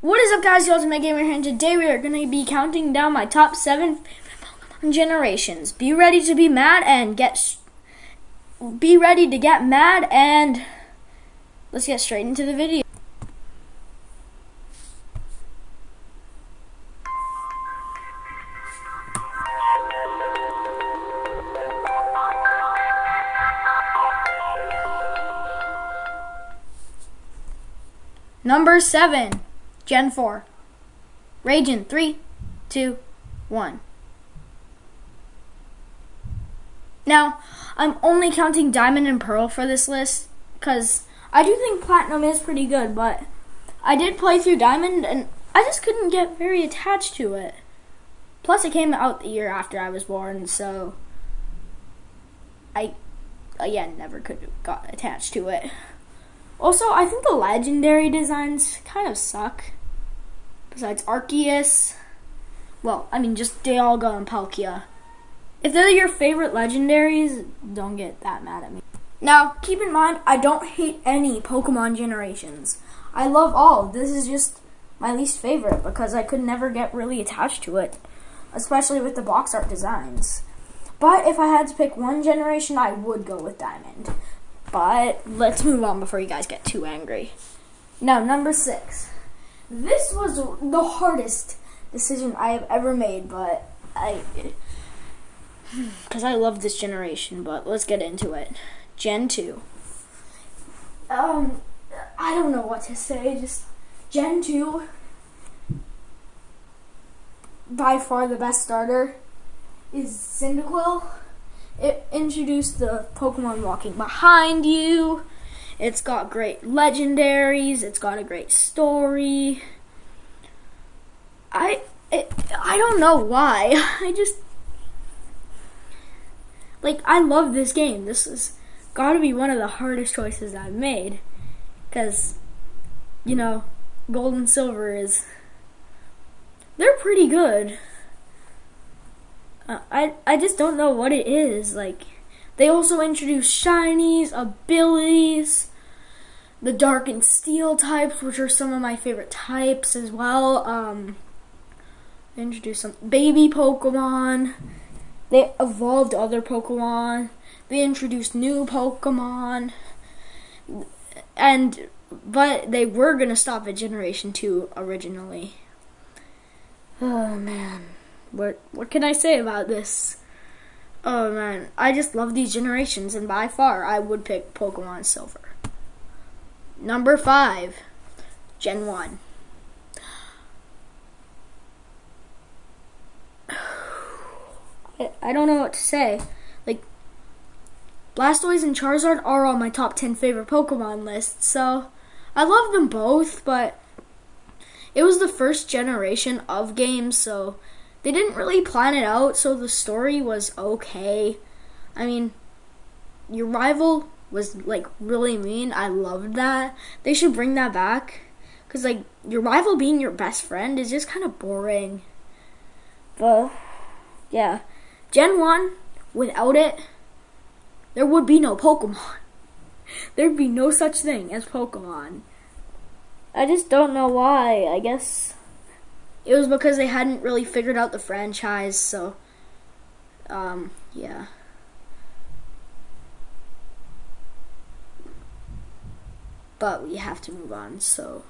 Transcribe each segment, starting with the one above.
What is up, guys? Y'all, it's my gamer here, and today we are going to be counting down my top 7 Pokemon generations. Be ready to be mad and be ready to get mad, and let's get straight into the video. Number 7, Gen 4. Rage in 3, 2, 1. Now, I'm only counting Diamond and Pearl for this list because I do think Platinum is pretty good, but I did play through Diamond and I just couldn't get very attached to it. Plus, it came out the year after I was born, so I, again, never could have got attached to it. Also, I think the legendary designs kind of suck. Besides Arceus. Well, I mean, just Dialga and Palkia. If they're your favorite legendaries, don't get that mad at me. Now, keep in mind, I don't hate any Pokemon generations. I love all. This is just my least favorite because I could never get really attached to it. Especially with the box art designs. But if I had to pick one generation, I would go with Diamond. But let's move on before you guys get too angry. Now, number 6. This was the hardest decision I have ever made, but because I love this generation, but let's get into it. Gen 2. I don't know what to say, just Gen 2, by far the best starter, is Cyndaquil. It introduced the Pokemon walking behind you. It's got great legendaries. It's got a great story. I don't know why. I love this game. This has got to be one of the hardest choices I've made. Because, Gold and Silver they're pretty good. I just don't know what it is. They also introduced shinies, abilities, the Dark and Steel types, which are some of my favorite types as well. They introduced some baby Pokemon. They evolved other Pokemon. They introduced new Pokemon. But they were going to stop at Generation 2 originally. Oh, man. What can I say about this? Oh man, I just love these generations, and by far I would pick Pokemon Silver. Number 5, Gen 1. I don't know what to say. Blastoise and Charizard are on my top 10 favorite Pokemon list, so I love them both, but it was the first generation of games, so they didn't really plan it out, so the story was okay. I mean, your rival was, really mean. I loved that. They should bring that back. Because, your rival being your best friend is just kind of boring. But, yeah. Gen 1, without it, there would be no Pokemon. There'd be no such thing as Pokemon. I just don't know why. I guess it was because they hadn't really figured out the franchise, so, yeah. But we have to move on, so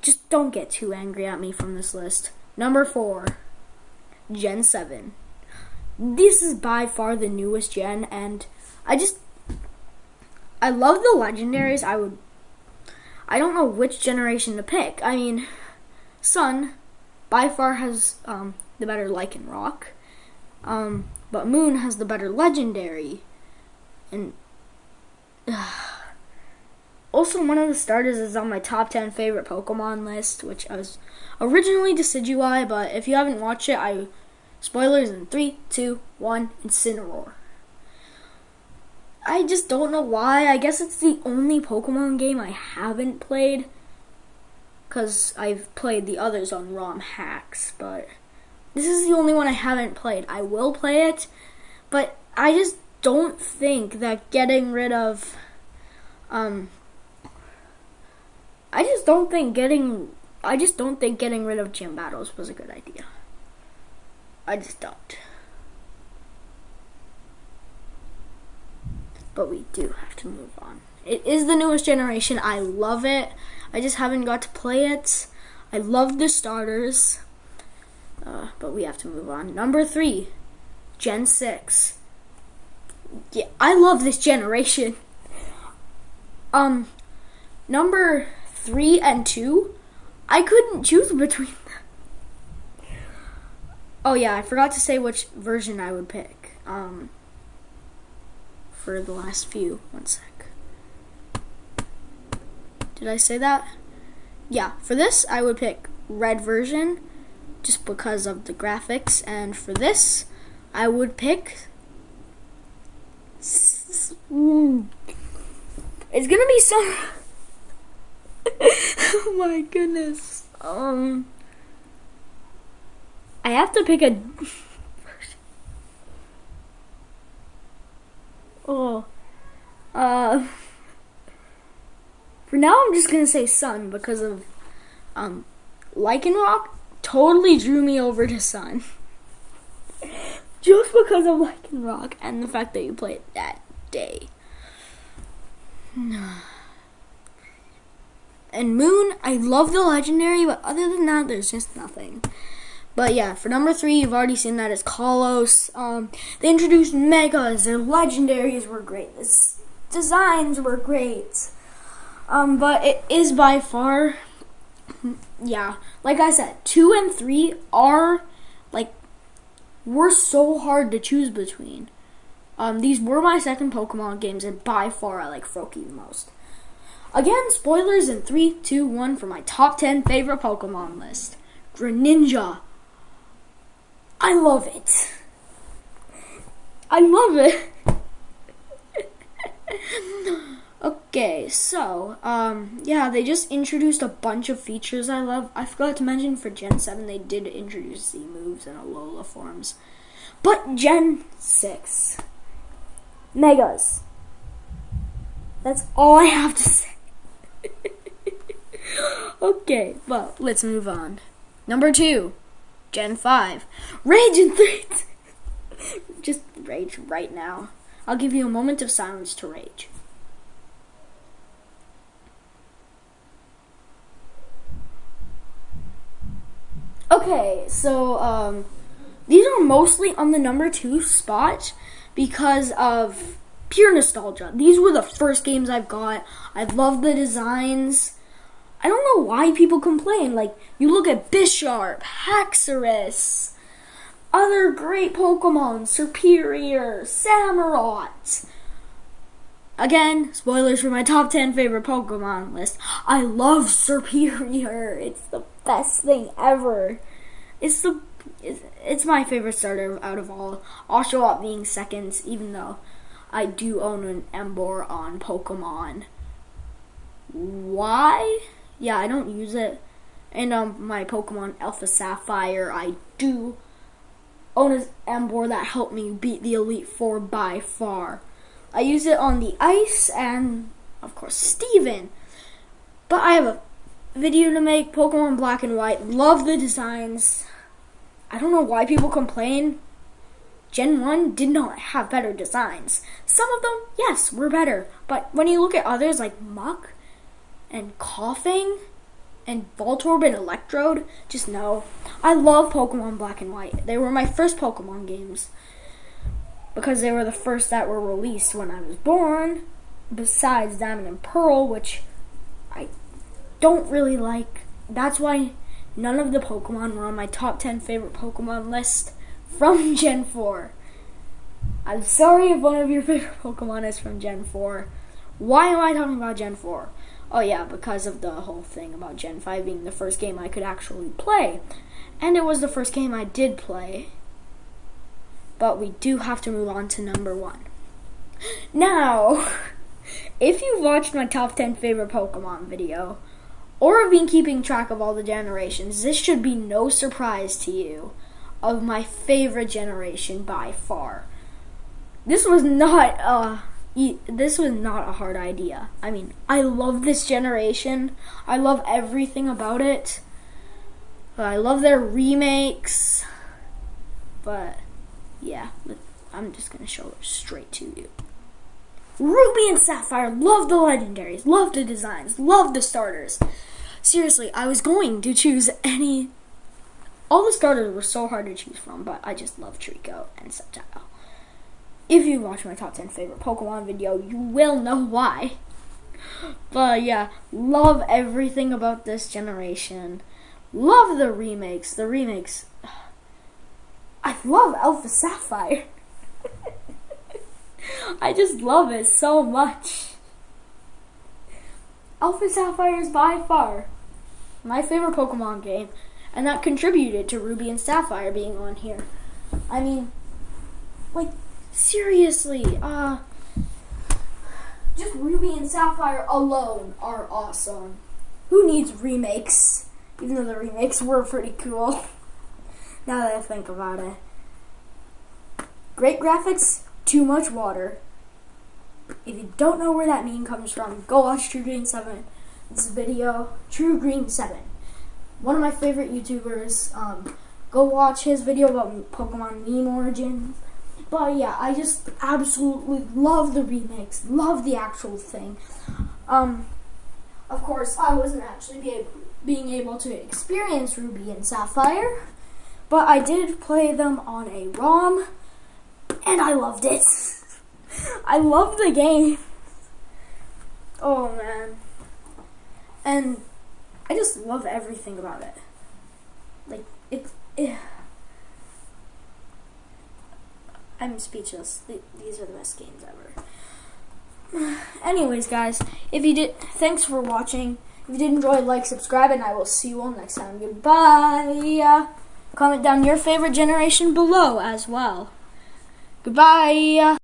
just don't get too angry at me from this list. Number 4, Gen 7. This is by far the newest gen, and I love the legendaries. I don't know which generation to pick. I mean, Sun by far has the better Lycanroc, but Moon has the better legendary, and also one of the starters is on my top 10 favorite Pokemon list, which was originally Decidueye, but if you haven't watched it, spoilers in 3, 2, 1, Incineroar. I just don't know why. I guess it's the only Pokemon game I haven't played, because I've played the others on ROM hacks, but this is the only one I haven't played. I will play it, but I just don't think that getting rid of I just don't think getting I just don't think getting rid of gym battles was a good idea. I just don't. But we do have to move on. It is the newest generation. I love it. I just haven't got to play it. I love the starters. But we have to move on. Number 3, Gen 6. Yeah, I love this generation. Number 3 and 2, I couldn't choose between them. Oh yeah, I forgot to say which version I would pick. For the last few. One sec. Did I say that? Yeah, for this I would pick red version just because of the graphics, and for this I would pick it's gonna be some oh my goodness. I have to pick a for now I'm just gonna say Sun because of Lycanroc totally drew me over to Sun. Just because of Lycanroc and the fact that you played that day. And Moon, I love the legendary, but other than that, there's just nothing. But yeah, for number 3, you've already seen that it's Kalos. They introduced Megas. Their legendaries were great. The designs were great. But it is by far, yeah, like I said, 2 and 3 are, were so hard to choose between. These were my second Pokemon games, and by far I like Froakie the most. Again, spoilers in 3, 2, 1 for my top 10 favorite Pokemon list. Greninja. I love it. I love it. Okay, so, yeah, they just introduced a bunch of features I love. I forgot to mention for Gen 7 they did introduce Z moves and Alola forms. But Gen 6. Megas. That's all I have to say. Okay, well, let's move on. Number 2, Gen 5. Rage in 3. Just rage right now. I'll give you a moment of silence to rage. Okay, so, these are mostly on the number 2 spot because of pure nostalgia. These were the first games I've got. I love the designs. I don't know why people complain. You look at Bisharp, Haxorus, other great Pokemon, Serperior, Samurott. Again, spoilers for my top 10 favorite Pokemon list. I love Serperior. It's the best thing ever. It's my favorite starter out of all. Oshawott being second, even though I do own an Emboar on Pokemon. Why? Yeah, I don't use it. And my Pokemon Alpha Sapphire, I do own an Emboar that helped me beat the Elite Four by far. I use it on the ice and, of course, Steven. But I have a video to make, Pokemon Black and White. Love the designs. I don't know why people complain. Gen 1 did not have better designs. Some of them, yes, were better. But when you look at others like Muck and Coughing and Voltorb and Electrode, just no. I love Pokemon Black and White. They were my first Pokemon games because they were the first that were released when I was born, besides Diamond and Pearl, which I don't really like. That's why none of the Pokemon were on my top 10 favorite Pokemon list from Gen 4. I'm sorry if one of your favorite Pokemon is from Gen 4. Why am I talking about Gen 4? Oh yeah, because of the whole thing about Gen 5 being the first game I could actually play. And it was the first game I did play. But we do have to move on to number 1. Now, if you've watched my top 10 favorite Pokemon video, or have been keeping track of all the generations, this should be no surprise to you of my favorite generation by far. This was not a hard idea. I mean, I love this generation. I love everything about it. I love their remakes. But yeah, I'm just gonna show it straight to you. Ruby and Sapphire, love the legendaries, love the designs, love the starters. Seriously, I was going to choose any. All the starters were so hard to choose from, but I just love Trico and Sceptile. If you watch my top 10 favorite Pokemon video, you will know why. But yeah, love everything about this generation. Love the remakes. The remakes. I love Alpha Sapphire. I just love it so much. Alpha Sapphire is by far my favorite Pokemon game, and that contributed to Ruby and Sapphire being on here. I mean, like, seriously, just Ruby and Sapphire alone are awesome. Who needs remakes? Even though the remakes were pretty cool. Now that I think about it. Great graphics, too much water. If you don't know where that meme comes from, go watch True Green 7. This video, True Green 7. One of my favorite YouTubers. Go watch his video about Pokemon meme origins. But yeah, I just absolutely love the remakes, love the actual thing. Of course, I wasn't actually being able to experience Ruby and Sapphire, but I did play them on a ROM, and I loved it. I love the game. Oh man. And I just love everything about it. Like, I'm speechless. These are the best games ever. Anyways, guys, thanks for watching. If you did enjoy, like, subscribe, and I will see you all next time. Goodbye. Comment down your favorite generation below as well. Goodbye.